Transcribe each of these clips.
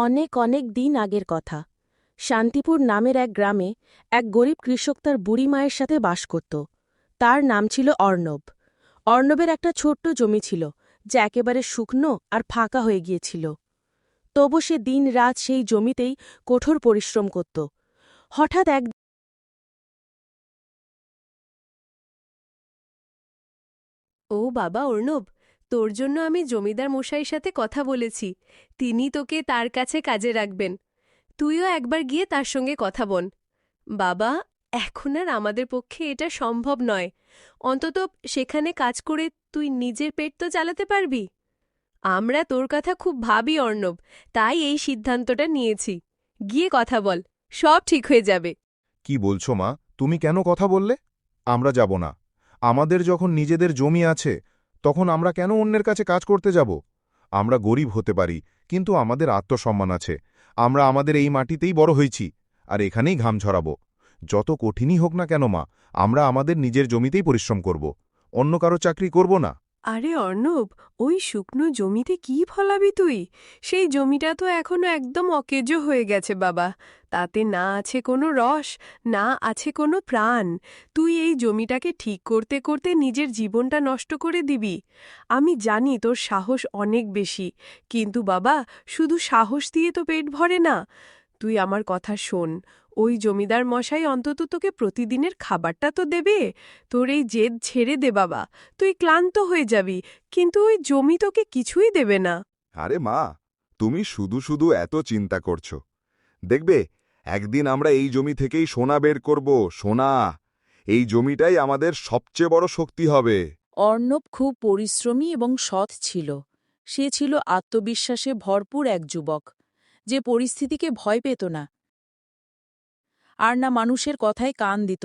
অনেক অনেক দিন আগের কথা। শান্তিপুর নামের এক গ্রামে এক গরিব কৃষক তার বুড়ি মায়ের সাথে বাস করত। তার নাম ছিল অর্ণব। অর্ণবের একটা ছোট্ট জমি ছিল, যা একেবারে শুকনো আর ফাঁকা হয়ে গিয়েছিল। তবু সে দিন রাত সেই জমিতেই কঠোর পরিশ্রম করত। হঠাৎ এক ও বাবা অর্ণব, তোর জন্য আমি জমিদার মশাইয়ের সাথে কথা বলেছি। তিনি তোকে তার কাছে কাজে রাখবেন। তুইও একবার গিয়ে তার সঙ্গে কথা বল। বাবা, এখন আর আমাদের পক্ষে এটা সম্ভব নয়। অন্তত সেখানে কাজ করে তুই নিজের পেট তো চালাতে পারবি। আমরা তোর কথা খুব ভাবি অর্ণব, তাই এই সিদ্ধান্তটা নিয়েছি। গিয়ে কথা বল, সব ঠিক হয়ে যাবে। কি বলছো মা? তুমি কেন কথা বললে? আমরা যাব না। আমাদের যখন নিজেদের জমি আছে, তখন আমরা কেন অন্যের কাছে কাজ করতে যাব? আমরা গরিব হতে পারি, কিন্তু আমাদের আত্মসম্মান আছে। আমরা আমাদের এই মাটিতেই বড় হয়েছি, আর এখানেই ঘাম ঝরাব। যত কঠিনই হোক না কেন মা, আমরা আমাদের নিজের জমিতেই পরিশ্রম করব। অন্য কারো চাকরি করব না। আরে অর্ণব, ওই শুকনো জমিতে কি ফলাবি তুই? সেই জমিটা তো এখনো একদম অকেজো হয়ে গেছে বাবা। তাতে না আছে কোনো রস, না আছে কোনো প্রাণ। তুই এই জমিটাকে ঠিক করতে করতে নিজের জীবনটা নষ্ট করে দিবি। আমি জানি তোর সাহস অনেক বেশি, কিন্তু বাবা, শুধু সাহস দিয়ে তো পেট ভরে না। তুই আমার কথা শোন। ওই জমিদার মশাই অন্তত তোকে প্রতিদিনের খাবারটা তো দেবে। তোর এই জেদ ছেড়ে দে বাবা। তুই ক্লান্ত হয়ে যাবি, কিন্তু ওই জমি তোকে কিছুই দেবে না। আরে মা, তুমি শুধু শুধু এত চিন্তা করছো। দেখবে, একদিন আমরা এই জমি থেকেই সোনা বের করব। সোনা! এই জমিটাই আমাদের সবচেয়ে বড় শক্তি হবে। অর্ণব খুব পরিশ্রমী এবং সৎ ছিল। সে ছিল আত্মবিশ্বাসে ভরপুর এক যুবক, যে পরিস্থিতিকে ভয় পেত না, আর না মানুষের কথায় কান দিত।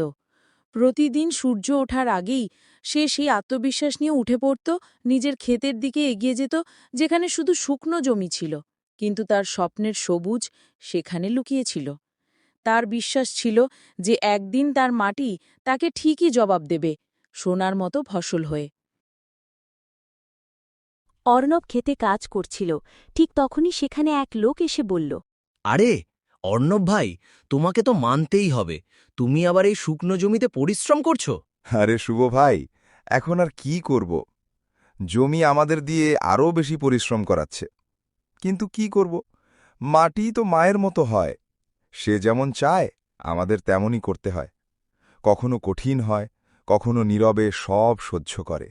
প্রতিদিন সূর্য ওঠার আগেই সে সেই আত্মবিশ্বাস নিয়ে উঠে পড়ত, নিজের ক্ষেতের দিকে এগিয়ে যেত, যেখানে শুধু শুকনো জমি ছিল, কিন্তু তার স্বপ্নের সবুজ সেখানে লুকিয়েছিল। তার বিশ্বাস ছিল যে একদিন তার মাটি তাকে ঠিকই জবাব দেবে, সোনার মতো ফসল হয়ে। অর্ণব খেতে কাজ করছিল। ঠিক তখনই সেখানে এক লোক এসে বলল, আরে অর্ণব ভাই, তোমাকে তো মানতেই হবে। তুমি আবার এই শুকনো জমিতে পরিশ্রম করছো। আরে শুভ ভাই, এখন আর কি করব? জমি আমাদের দিয়ে আরও বেশি পরিশ্রম করাচ্ছে। কিন্তু কি করব? মাটি তো মায়ের মতো হয়। সে যেমন চায়, আমাদের তেমনই করতে হয়। কখনো কঠিন হয়, কখনো নীরবে সব সহ্য করে।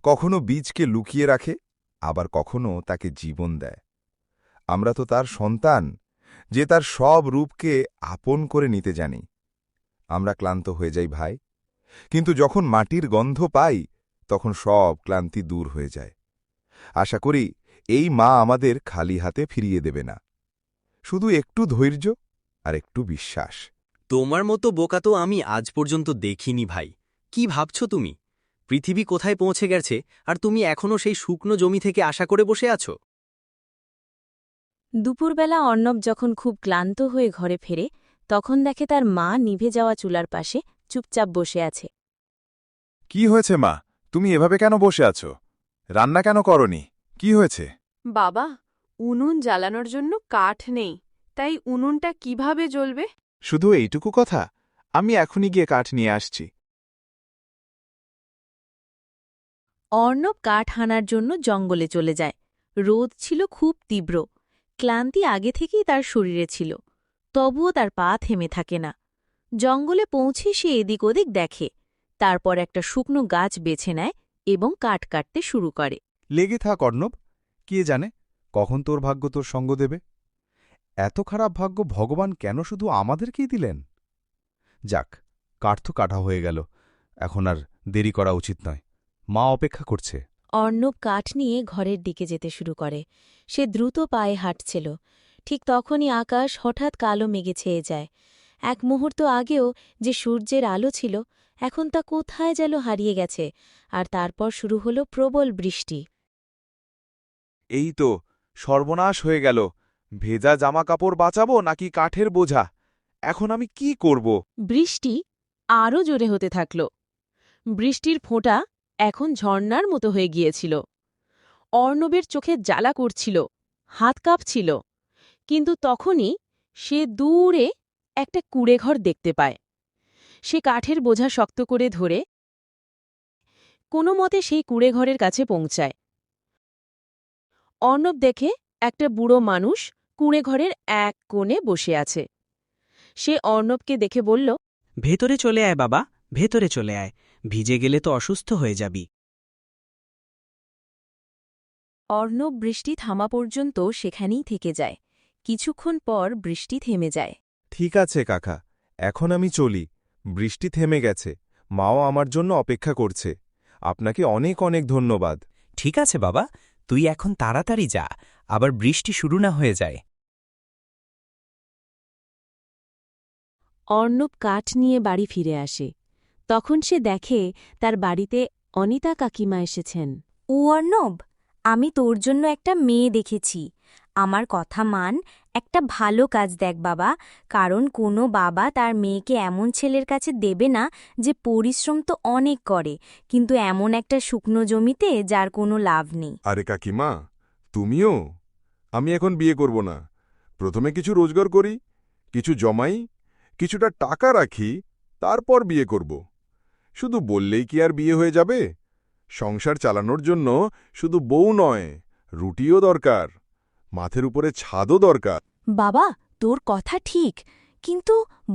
কখনো বীজকে লুকিয়ে রাখে, আবার কখনো তাকে জীবন দেয়। আমরা তো তার সন্তান, যে তার সব রূপকে আপন করে নিতে জানি। আমরা ক্লান্ত হয়ে যাই ভাই, কিন্তু যখন মাটির গন্ধ পাই, তখন সব ক্লান্তি দূর হয়ে যায়। আশা করি এই মা আমাদের খালি হাতে ফিরিয়ে দেবে না। শুধু একটু ধৈর্য আর একটু বিশ্বাস। তোমার মতো বোকা তো আমি আজ পর্যন্ত দেখিনি ভাই। কি ভাবছো তুমি? পৃথিবী কোথায় পৌঁছে গেছে, আর তুমি এখনও সেই শুকনো জমি থেকে আশা করে বসে আছো? দুপুরবেলা অর্ণব যখন খুব ক্লান্ত হয়ে ঘরে ফেরে, তখন দেখে তার মা নিভে যাওয়া চুলার পাশে চুপচাপ বসে আছে। কি হয়েছে মা? তুমি এভাবে কেন বসে আছো? রান্না কেন করনি? কি হয়েছে? বাবা, উনুন জ্বালানোর জন্য কাঠ নেই, তাই উনুনটা কিভাবে জ্বলবে? শুধু এইটুকু কথা? আমি এখনই গিয়ে কাঠ নিয়ে আসছি। অর্ণব কাঠ হানার জন্য জঙ্গলে চলে যায়। রোদ ছিল খুব তীব্র। ক্লান্তি আগে থেকেই তার শরীরে ছিল, তবুও তার পা থেমে থাকে না। জঙ্গলে পৌঁছে সে এদিক ওদিক দেখে, তারপর একটা শুকনো গাছ বেছে নেয় এবং কাঠ কাটতে শুরু করে। লেগে থাক অর্ণব, কে জানে কখন তোর ভাগ্য তোর সঙ্গ দেবে। এত খারাপ ভাগ্য ভগবান কেন শুধু আমাদেরকেই দিলেন? যাক, কাঠ তো কাটা হয়ে গেল। এখন আর দেরি করা উচিত নয়। মা অপেক্ষা করছে। অর্ণব কাঠ নিয়ে ঘরের দিকে যেতে শুরু করে। সে দ্রুত পায়ে হাঁটছিল। ঠিক তখনই আকাশ হঠাৎ কালো মেঘে ছেয়ে যায়। এক মুহূর্ত আগেও যে সূর্যের আলো ছিল, এখন তা কোথায় যেন হারিয়ে গেছে, আর তারপর শুরু হল প্রবল বৃষ্টি। এই তো সর্বনাশ হয়ে গেল। ভেজা জামাকাপড় বাঁচাবো নাকি কাঠের বোঝা? এখন আমি কি করব? বৃষ্টি আরও জোরে হতে থাকল। বৃষ্টির ফোঁটা এখন ঝর্ণার মতো হয়ে গিয়েছিল। অর্ণবের চোখে জ্বালা করছিল, হাত কাঁপছিল। কিন্তু তখনই সে দূরে একটা কুঁড়েঘর দেখতে পায়। সে কাঠের বোঝা শক্ত করে ধরে কোনো মতে সেই কুঁড়েঘরের কাছে পৌঁছায়। অর্ণব দেখে একটা বুড়ো মানুষ কুঁড়েঘরের এক কোণে বসে আছে। সে অর্ণবকে দেখে বলল, ভেতরে চলে আয় বাবা, ভেতরে চলে আয়, ভিজে গেলে তো অসুস্থ হয়ে যাবি। অর্ণব বৃষ্টি থামা পর্যন্ত সেখানেই থেকে যায়। কিছুক্ষণ পর বৃষ্টি থেমে যায়। ঠিক আছে কাকা, এখন আমি চলি। বৃষ্টি থেমে গেছে, মাও আমার জন্য অপেক্ষা করছে। আপনাকে অনেক অনেক ধন্যবাদ। ঠিক আছে বাবা, তুই এখন তাড়াতাড়ি যা, আবার বৃষ্টি শুরু না হয়ে যায়। অর্ণব কাঠ নিয়ে বাড়ি ফিরে আসে। তখন সে দেখে তার বাড়িতে অনিতা কাকিমা এসেছেন। ও অর্ণব, আমি তোর জন্য একটা মেয়ে দেখেছি। আমার কথা মান, একটা ভালো কাজ দেখ বাবা, কারণ কোনো বাবা তার মেয়েকে এমন ছেলের কাছে দেবে না যে পরিশ্রম তো অনেক করে, কিন্তু এমন একটা শুকনো জমিতে যার কোনো লাভ নেই। আরে কাকিমা, তুমিও? আমি এখন বিয়ে করব না। প্রথমে কিছু রোজগার করি, কিছু জমাই, কিছুটা টাকা রাখি, তারপর বিয়ে করব। শুধু বললেই কি আর বিয়ে হয়ে যাবে? সংসার চালানোর জন্য শুধু বউ নয়, রুটিও দরকার, মাথের উপরে ছাদও দরকার। বাবা, তোর কথা ঠিক, কিন্তু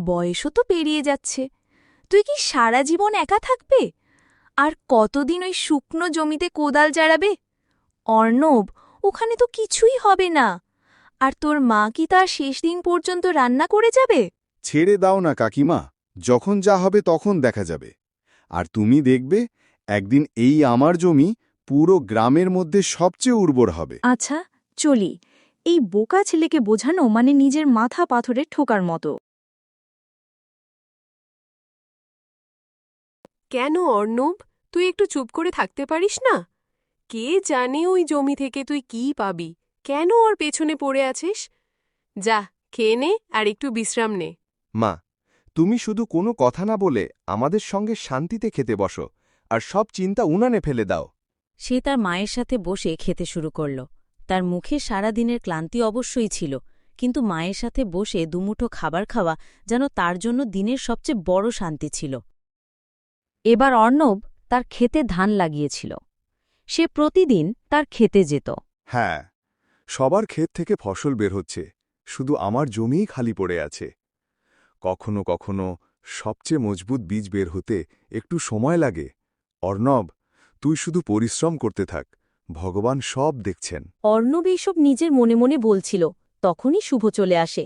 বয়সও তো পেরিয়ে যাচ্ছে। তুই কি সারা জীবন একা থাকবে? আর কতদিন ওই শুকনো জমিতে কোদাল জাড়াবে? অর্ণব, ওখানে তো কিছুই হবে না। আর তোর মা কি তার শেষ দিন পর্যন্ত রান্না করে যাবে? ছেড়ে দাও না কাকিমা, যখন যা হবে তখন দেখা যাবে। আর তুমি দেখবে একদিন এই আমার জমি পুরো গ্রামের মধ্যে সবচেয়ে উর্বর হবে। আচ্ছা, চলি। এই বোকা ছেলেকে বোঝানো মানে নিজের মাথা পাথরে ঠোকার মতো। কেন অর্ণব, তুই একটু চুপ করে থাকতে পারিস না? কে জানে ওই জমি থেকে তুই কি পাবি? কেন ওর পেছনে পড়ে আছিস? যা, খেয়ে নে আর একটু বিশ্রাম নে। মা, তুমি শুধু কোনো কথা না বলে আমাদের সঙ্গে শান্তিতে খেতে বসো, আর সব চিন্তা উনানে ফেলে দাও। সে তার মায়ের সাথে বসে খেতে শুরু করল। তার মুখে সারা দিনের ক্লান্তি অবশ্যই ছিল, কিন্তু মায়ের সাথে বসে দুমুঠো খাবার খাওয়া যেন তার জন্য দিনের সবচেয়ে বড় শান্তি ছিল। এবার অর্ণব তার ক্ষেতে ধান লাগিয়েছিল। সে প্রতিদিন তার ক্ষেতে যেত। হ্যাঁ, সবার ক্ষেত থেকে ফসল বের হচ্ছে, শুধু আমার জমিই খালি পড়ে আছে। কখনো কখনো সবচেয়ে মজবুত বীজ বের হতে একটু সময় লাগে। অর্ণব, তুই শুধু পরিশ্রম করতে থাক, ভগবান সব দেখছেন। অর্ণব এইসব নিজের মনে মনে বলছিল, তখনই শুভ চলে আসে।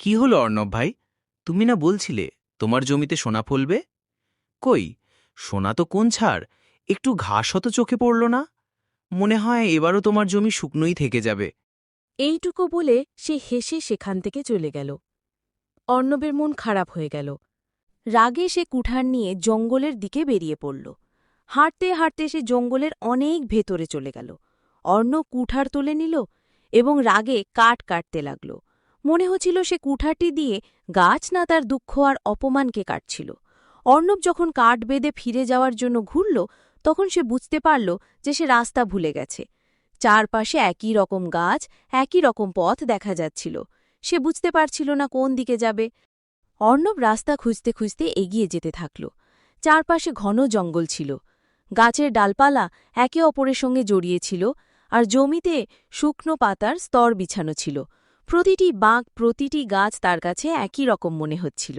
কি হলো অর্ণব ভাই, তুমি না বলছিলে তোমার জমিতে সোনা ফলবে? কই, সোনা তো কোন ছাড়, একটু ঘাসও তো চোখে পড়ল না। মনে হয় এবারও তোমার জমি শুকনোই থেকে যাবে। এইটুকু বলে সে হেসে সেখান থেকে চলে গেল। অর্ণবের মন খারাপ হয়ে গেল। রাগে সে কুঠার নিয়ে জঙ্গলের দিকে বেরিয়ে পড়ল। হাঁটতে হাঁটতে সে জঙ্গলের অনেক ভেতরে চলে গেল। অর্ণব কুঠার তুলে নিল এবং রাগে কাঠ কাটতে লাগল। মনে হচ্ছিল সে কুঠারটি দিয়ে গাছ না তার দুঃখ আর অপমানকে কাটছিল। অর্ণব যখন কাঠ বেঁধে ফিরে যাওয়ার জন্য ঘুরল, তখন সে বুঝতে পারল যে সে রাস্তা ভুলে গেছে। চারপাশে একই রকম গাছ, একই রকম পথ দেখা যাচ্ছিল। সে বুঝতে পারছিল না কোন দিকে যাবে। অর্ণব রাস্তা খুঁজতে খুঁজতে এগিয়ে যেতে থাকল। চারপাশে ঘন জঙ্গল ছিল। গাছের ডালপালা একে অপরের সঙ্গে জড়িয়েছিল, আর জমিতে শুকনো পাতার স্তর বিছানো ছিল। প্রতিটি বাঁক, প্রতিটি গাছ তার কাছে একই রকম মনে হচ্ছিল।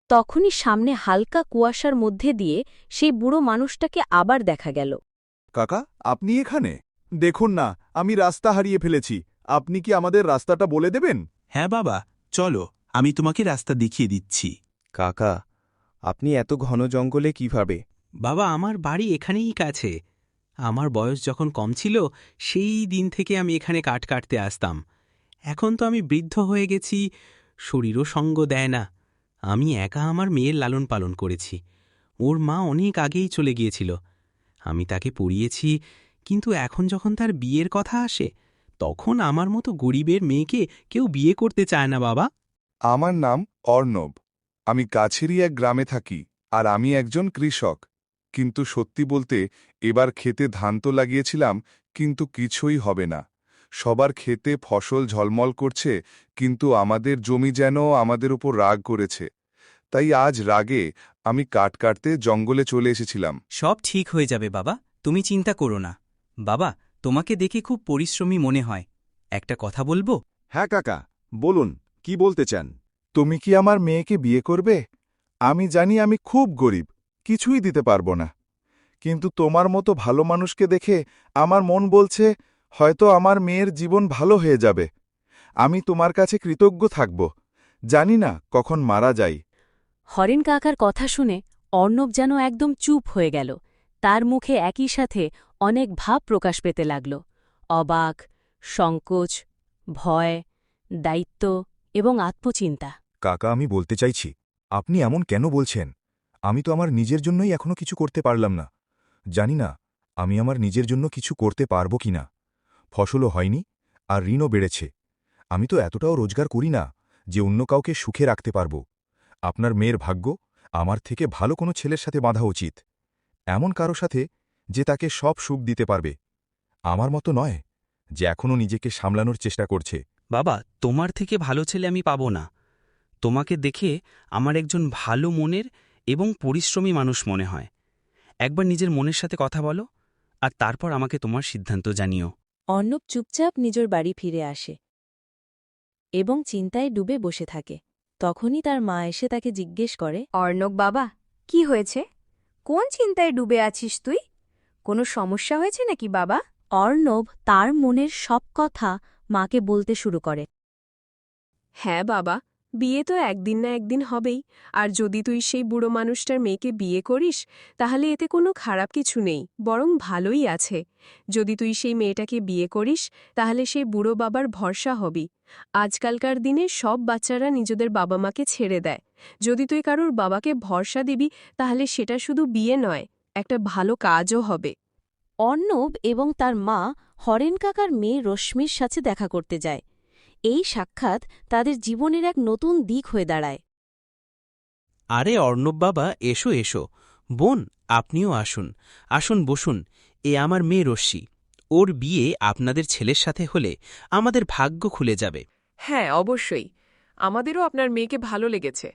তখনই সামনে হালকা কুয়াশার মধ্যে দিয়ে সেই বুড়ো মানুষটাকে আবার দেখা গেল। কাকা, আপনি এখানে? দেখুন না, আমি রাস্তা হারিয়ে ফেলেছি। আপনি কি আমাদের রাস্তাটা বলে দেবেন? হ্যাঁ বাবা, চলো, আমি তোমাকে রাস্তা দেখিয়ে দিচ্ছি। কাকা, আপনি এত ঘন জঙ্গলে কিভাবে? বাবা, আমার বাড়ি এখানেই কাছে। আমার বয়স যখন কম ছিল সেই দিন থেকে আমি এখানে কাঠ কাটতে আসতাম। এখন তো আমি বৃদ্ধ হয়ে গেছি, শরীরও সঙ্গ দেয় না। আমি একা আমার মেয়ের লালন পালন করেছি। ওর মা অনেক আগেই চলে গিয়েছিল। আমি তাকে পড়িয়েছি, কিন্তু এখন যখন তার বিয়ের কথা আসে, তখন আমার মতো গরিবের মেয়েকে কেউ বিয়ে করতে চায় না বাবা। আমার নাম অর্ণব। আমি কাছেরই এক গ্রামে থাকি, আর আমি একজন কৃষক। কিন্তু সত্যি বলতে, এবার ক্ষেতে ধান তো লাগিয়েছিলাম, কিন্তু কিছুই হবে না। সবার ক্ষেতে ফসল ঝলমল করছে, কিন্তু আমাদের জমি যেন আমাদের উপর রাগ করেছে। তাই আজ রাগে আমি কাঠ কাটতে জঙ্গলে চলে এসেছিলাম। সব ঠিক হয়ে যাবে বাবা, তুমি চিন্তা করো না। বাবা, তোমাকে দেখে খুব পরিশ্রমী মনে হয়। একটা কথা বলবো? হ্যাঁ কাকা, বলুন, কি বলতে চান? তুমি কি আমার মেয়েকে বিয়ে করবে? আমি জানি আমি খুব গরিব, কিছুই দিতে পারবো না, কিন্তু তোমার মতো ভালো মানুষকে দেখে আমার মন বলছে হয়তো আমার মেয়ের জীবন ভালো হয়ে যাবে। আমি তোমার কাছে কৃতজ্ঞ থাকব। জানি না কখন মারা যাই। হরেন কাকার কথা শুনে অর্ণব যেন একদম চুপ হয়ে গেল। তার মুখে একই সাথে অনেক ভাব প্রকাশ পেতে লাগল। অবাক, সংকোচ, ভয়, দায়িত্ব এবং আত্মচিন্তা। কাকা, আমি বলতে চাইছি, আপনি এমন কেন বলছেন? আমি তো আমার নিজের জন্যই এখনো কিছু করতে পারলাম না। জানি না আমি আমার নিজের জন্য কিছু করতে পারব কি না। ফসলও হয়নি, আর ঋণও বেড়েছে। আমি তো এতটাও রোজগার করি না যে অন্য কাউকে সুখে রাখতে পারব। আপনার মেয়ের ভাগ্য আমার থেকে ভালো কোনো ছেলের সাথে বাঁধা উচিত, এমন কারো সাথে যে তাকে সব সুখ দিতে পারবে। আমার মতো নয়, যে এখনও নিজেকে সামলানোর চেষ্টা করছে। বাবা, তোমার থেকে ভালো ছেলে আমি পাব না। তোমাকে দেখে আমার একজন ভালো মনের এবং পরিশ্রমী মানুষ মনে হয়। একবার নিজের মনের সাথে কথা বলো, আর তারপর আমাকে তোমার সিদ্ধান্ত জানিও। অর্ণব চুপচাপ নিজের বাড়ি ফিরে আসে এবং চিন্তায় ডুবে বসে থাকে। তখনই তার মা এসে তাকে জিজ্ঞেস করে, অর্ণব বাবা, কি হয়েছে? কোন চিন্তায় ডুবে আছিস তুই? কোনো সমস্যা হয়েছে নাকি বাবা? অর্ণব তার মনের সব কথা মাকে বলতে শুরু করে। হ্যাঁ বাবা, বিয়ে তো একদিন না একদিন হবেই, আর যদি তুই সেই বুড়ো মানুষটার মেয়েকে বিয়ে করিস তাহলে এতে কোনো খারাপ কিছু নেই, বরং ভালোই আছে। যদি তুই সেই মেয়েটাকে বিয়ে করিস তাহলে সেই বুড়ো বাবার ভরসা হবি। আজকালকার দিনে সব বাচ্চারা নিজেদের বাবা মাকে ছেড়ে দেয়। যদি তুই কারোর বাবাকে ভরসা দিবি তাহলে সেটা শুধু বিয়ে নয়, একটা ভালো কাজও হবে। অর্ণব এবং তার মা হরেন কাকার মেয়ে রশ্মির সাথে দেখা করতে যায়। এই সাক্ষাৎ তাদের জীবনের এক নতুন দিক হয়ে দাঁড়ায়। আরে অর্ণব বাবা, এসো এসো। বোন, আপনিও আসুন, আসুন বসুন। এ আমার মেয়ে রশ্মি। ওর বিয়ে আপনাদের ছেলের সাথে হলে আমাদের ভাগ্য খুলে যাবে। হ্যাঁ, অবশ্যই। আমাদেরও আপনার মেয়েকে ভালো লেগেছে।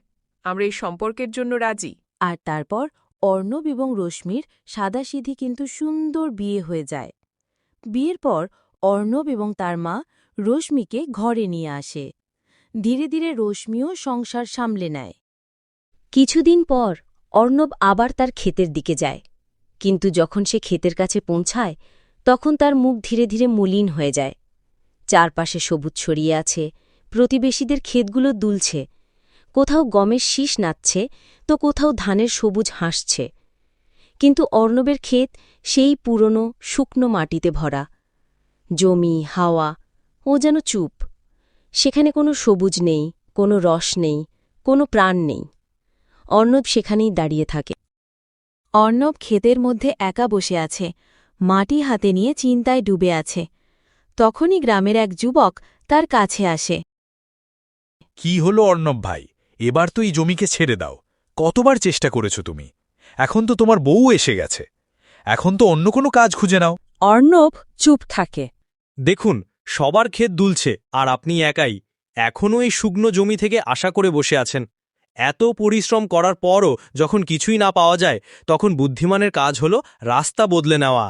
আমরা এই সম্পর্কের জন্য রাজি। আর তারপর অর্ণব এবং রশ্মির সাদাসিধি কিন্তু সুন্দর বিয়ে হয়ে যায়। বিয়ের পর অর্ণব এবং তার মা রশ্মিকে ঘরে নিয়ে আসে। ধীরে ধীরে রশ্মিও সংসার সামলে নেয়। কিছুদিন পর অর্ণব আবার তার ক্ষেতের দিকে যায়, কিন্তু যখন সে ক্ষেতের কাছে পৌঁছায় তখন তার মুখ ধীরে ধীরে মলিন হয়ে যায়। চারপাশে সবুজ ছড়িয়ে আছে, প্রতিবেশীদের ক্ষেতগুলো দুলছে, কোথাও গমের শীষ নাচছে তো কোথাও ধানের সবুজ হাসছে। কিন্তু অর্ণবের ক্ষেত সেই পুরনো শুকনো মাটিতে ভরা। জমি, হাওয়া, ও যেন চুপ। সেখানে কোনো সবুজ নেই, কোনো রস নেই, কোনো প্রাণ নেই। অর্ণব সেখানেই দাঁড়িয়ে থাকে। অর্ণব ক্ষেতের মধ্যে একা বসে আছে, মাটি হাতে নিয়ে চিন্তায় ডুবে আছে। তখনই গ্রামের এক যুবক তার কাছে আসে। কি হলো অর্ণব ভাই, এবার তো এই জমিকে ছেড়ে দাও। কতবার চেষ্টা করেছ তুমি? এখন তো তোমার বউ এসে গেছে। এখন তো অন্য কোনো কাজ খুঁজে নাও। অর্ণব চুপ থাকে। দেখুন, সবার ক্ষেত দুলছে আর আপনি একাই এখনও এই শুকনো জমি থেকে আশা করে বসে আছেন। এত পরিশ্রম করার পরও যখন কিছুই না পাওয়া যায়, তখন বুদ্ধিমানের কাজ হল রাস্তা বদলে নেওয়া।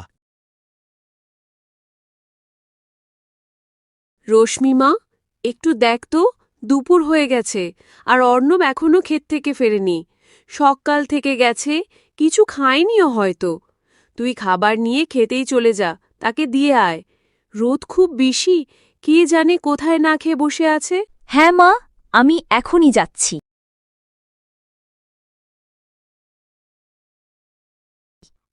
রশ্মিমা, একটু দেখ তো, দুপুর হয়ে গেছে আর অর্ণব এখনও ক্ষেত থেকে ফেরেনি। সকাল থেকে গেছে, কিছু খায়নিও হয়তো। তুই খাবার নিয়ে খেতেই চলে যা, তাকে দিয়ে আয়। রোদ খুব বেশি, কে জানে কোথায় না খেয়ে বসে আছে। হ্যাঁ মা, আমি এখনই যাচ্ছি।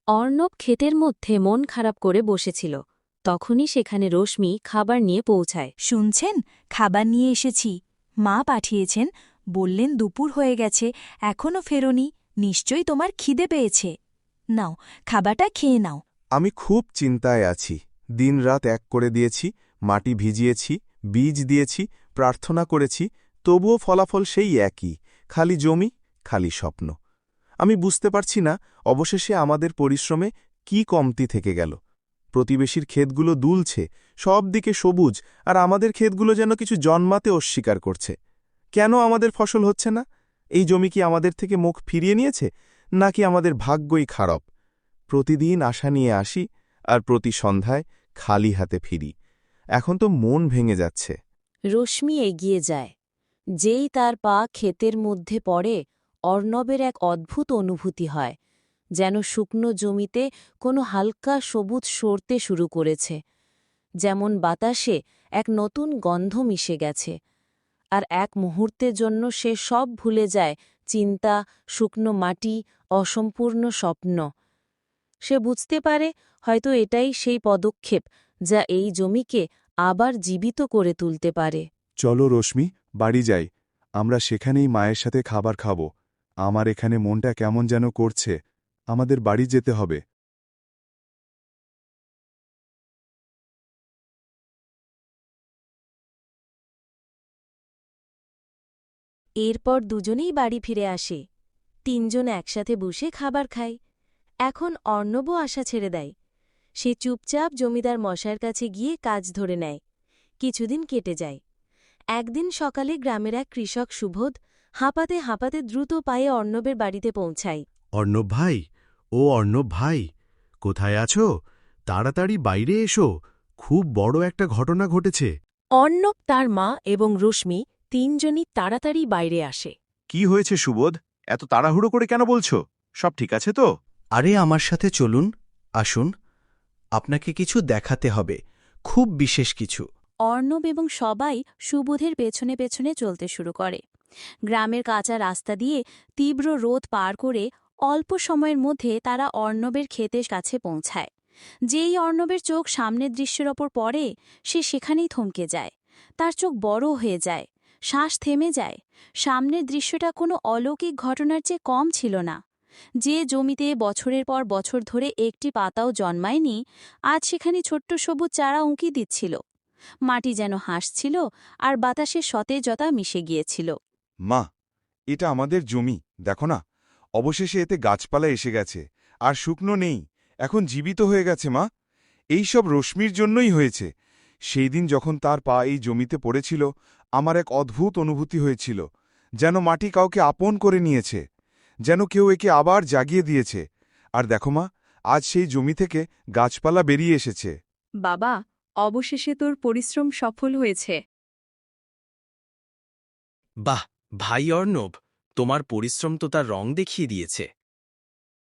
অর্ণব ক্ষেতের মধ্যে মন খারাপ করে বসেছিল। তখনই সেখানে রশ্মি খাবার নিয়ে পৌঁছায়। শুনছেন, খাবার নিয়ে এসেছি। মা পাঠিয়েছেন, বললেন দুপুর হয়ে গেছে, এখনও ফেরোনি, নিশ্চয়ই তোমার খিদে পেয়েছে। নাও, খাবারটা খেয়ে নাও। আমি খুব চিন্তায় আছি। দিনরাত এক করে দিয়েছি, মাটি ভিজিয়েছি, বীজ দিয়েছি, প্রার্থনা করেছি, তবুও ফলাফল সেই একই, খালি জমি, খালি স্বপ্ন। আমি বুঝতে পারছি না অবশেষে আমাদের পরিশ্রমে কি কমতি থেকে গেল। প্রতিবেশীর ক্ষেতগুলো দুলছে, সব দিকে সবুজ, আর আমাদের ক্ষেতগুলো যেন কিছু জন্মাতে অস্বীকার করছে। কেন আমাদের ফসল হচ্ছে না? এই জমি কি আমাদের থেকে মুখ ফিরিয়ে নিয়েছে, নাকি আমাদের ভাগ্যই খারাপ? প্রতিদিন আশা নিয়ে আসি, আর প্রতি সন্ধ্যায় খালি হাতে ফিরি। এখন তো মন ভেঙে যাচ্ছে। রশ্মি এগিয়ে যায়। যেই তার পা ক্ষেতের মধ্যে পড়ে, অর্ণবের এক অদ্ভুত অনুভূতি হয়, যেন শুকনো জমিতে কোনো হালকা সবুজ সরতে শুরু করেছে, যেমন বাতাসে এক নতুন গন্ধ মিশে গেছে। আর এক মুহূর্তের জন্য সে সব ভুলে যায়, চিন্তা, শুকনো মাটি, অসম্পূর্ণ স্বপ্ন। সে বুঝতে পারে হয়তো এটাই সেই পদক্ষেপ যা এই জমিকে আবার জীবিত করে তুলতে পারে। চলো রশ্মি, বাড়ি যাই। আমরা সেখানেই মায়ের সাথে খাবার খাব। আমার এখানে মনটা কেমন যেন করছে। আমাদের বাড়ি যেতে হবে। এরপর দুজনেই বাড়ি ফিরে আসে। তিনজন একসাথে বসে খাবার খায়। এখন অর্ণবও আশা ছেড়ে দেয়। সে চুপচাপ জমিদার মশাইয়ের কাছে গিয়ে কাজ ধরে নেয়। কিছুদিন কেটে যায়। একদিন সকালে গ্রামের এক কৃষক সুবোধ হাঁপাতে হাঁপাতে দ্রুত পায়ে অর্ণবের বাড়িতে পৌঁছায়। অর্ণব ভাই, ও অর্ণব ভাই, কোথায় আছো? তাড়াতাড়ি বাইরে এসো, খুব বড় একটা ঘটনা ঘটেছে। অর্ণব, তার মা এবং রশ্মি তিনজনই তাড়াতাড়ি বাইরে আসে। কি হয়েছে সুবোধ? এত তাড়াহুড়ো করে কেন বলছো? সব ঠিক আছে তো? আরে আমার সাথে চলুন, আসুন, আপনাকে কিছু দেখাতে হবে, খুব বিশেষ কিছু। অর্ণব এবং সবাই সুবোধের পেছনে পেছনে চলতে শুরু করে। গ্রামের কাঁচা রাস্তা দিয়ে তীব্র রোদ পার করে অল্প সময়ের মধ্যে তারা অর্ণবের ক্ষেতের কাছে পৌঁছায়। যেই অর্ণবের চোখ সামনের দৃশ্যের ওপর পড়ে, সে সেখানেই থমকে যায়। তার চোখ বড় হয়ে যায়, শ্বাস থেমে যায়। সামনের দৃশ্যটা কোনো অলৌকিক ঘটনার চেয়ে কম ছিল না। যে জমিতে বছরের পর বছর ধরে একটি পাতাও জন্মায়নি, আজ সেখানে ছোট্ট সবুজ চারা উঁকি দিচ্ছিল। মাটি যেন হাসছিল, আর বাতাসে সতেজতা মিশে গিয়েছিল। মা, এটা আমাদের জমি, দেখো না, অবশেষে এতে গাছপালা এসে গেছে, আর শুকনো নেই, এখন জীবিত হয়ে গেছে। মা, এই সব রশ্মির জন্যই হয়েছে। সেই দিন যখন তার পা এই জমিতে পড়েছিল, আমার এক অদ্ভুত অনুভূতি হয়েছিল, যেন মাটি কাউকে আপন করে নিয়েছে, যেন কেউ একে আবার জাগিয়ে দিয়েছে। আর দেখো মা, আজ সেই জমি থেকে গাছপালা বেরিয়ে এসেছে। বাবা, অবশেষে তোর পরিশ্রম সফল হয়েছে। বাহ ভাই অর্ণব, তোমার পরিশ্রম তো তার রং দেখিয়ে দিয়েছে।